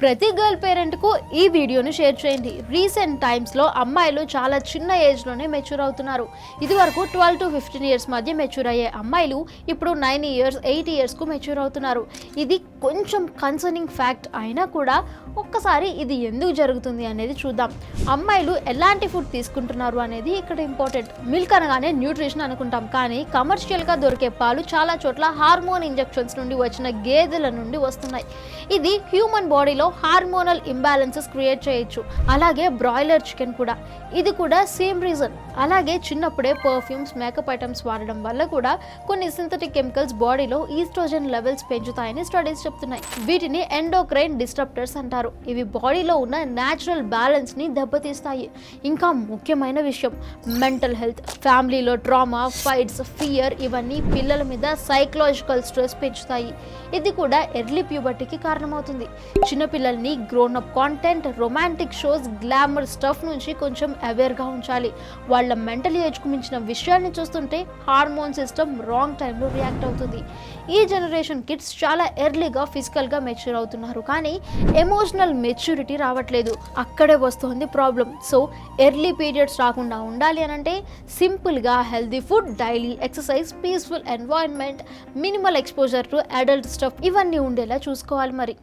ప్రతి గర్ల్ పేరెంట్కు ఈ వీడియోను షేర్ చేయండి. రీసెంట్ టైమ్స్లో అమ్మాయిలు చాలా చిన్న ఏజ్లోనే మెచ్యూర్ అవుతున్నారు. ఇదివరకు 12 to 15 ఇయర్స్ మధ్య మెచ్యూర్ అయ్యే అమ్మాయిలు ఇప్పుడు 9 ఇయర్స్ 8 ఇయర్స్కు మెచ్యూర్ అవుతున్నారు. ఇది కొంచెం కన్సర్నింగ్ ఫ్యాక్ట్ అయినా కూడా ఒక్కసారి ఇది ఎందుకు జరుగుతుంది అనేది చూద్దాం. అమ్మాయిలు ఎలాంటి ఫుడ్ తీసుకుంటున్నారు అనేది ఇక్కడ ఇంపార్టెంట్. మిల్క్ అనగానే న్యూట్రిషన్ అనుకుంటాం, కానీ కమర్షియల్గా దొరికే పాలు చాలా చోట్ల హార్మోన్ ఇంజెక్షన్స్ నుండి వచ్చిన గేదెల నుండి వస్తున్నాయి. ఇది హ్యూమన్ బాడీలో హార్మోనల్ ఇంబ్యాలెన్సెస్ క్రియేట్ చేయొచ్చు. అలాగే బ్రాయిలర్ చికెన్ కూడా, ఇది కూడా సేమ్ రీజన్. అలాగే చిన్నప్పుడే పర్ఫ్యూమ్స్, మేకప్ ఐటమ్స్ వాడడం వల్ల కూడా కొన్ని సింథటిక్ కెమికల్స్ బాడీలో ఈస్ట్రోజన్ లెవెల్స్ పెంచుతాయని స్టడీస్ చెప్తున్నాయి. వీటిని ఎండోక్రైన్ డిస్టర్ప్టర్స్ అంటారు. ఇవి బాడీలో ఉన్న న్యాచురల్ బ్యాలెన్స్ ని దెబ్బతీస్తాయి. ఇంకా ముఖ్యమైన విషయం, మెంటల్ హెల్త్, ఫ్యామిలీలో ట్రామా, ఫైట్స్, ఫియర్, ఇవన్నీ పిల్లల మీద సైకలాజికల్ స్ట్రెస్ పెంచుతాయి. ఇది కూడా ఎర్లీ ప్యూబర్టీకి కారణమవుతుంది. చిన్నపిల్లల్ని grown up content, romantic shows, glamour stuff నుంచి కొంచెం అవేర్గా ఉంచాలి. వాళ్ళ మెంటల్ ఏజ్కు మించిన విషయాన్ని చూస్తుంటే హార్మోన్ సిస్టమ్ రాంగ్ టైంలో రియాక్ట్ అవుతుంది. ఈ జనరేషన్ కిడ్స్ చాలా ఎర్లీగా ఫిజికల్గా మెచ్యూర్ అవుతున్నారు, కానీ ఎమోషనల్ మెచ్యూరిటీ రావట్లేదు. అక్కడే వస్తుంది ప్రాబ్లం. సో ఎర్లీ పీరియడ్స్ రాకుండా ఉండాలి అనంటే సింపుల్గా healthy food, daily exercise, peaceful environment, minimal exposure to adult stuff, ఇవన్నీ ఉండేలా చూసుకోవాలి మరి.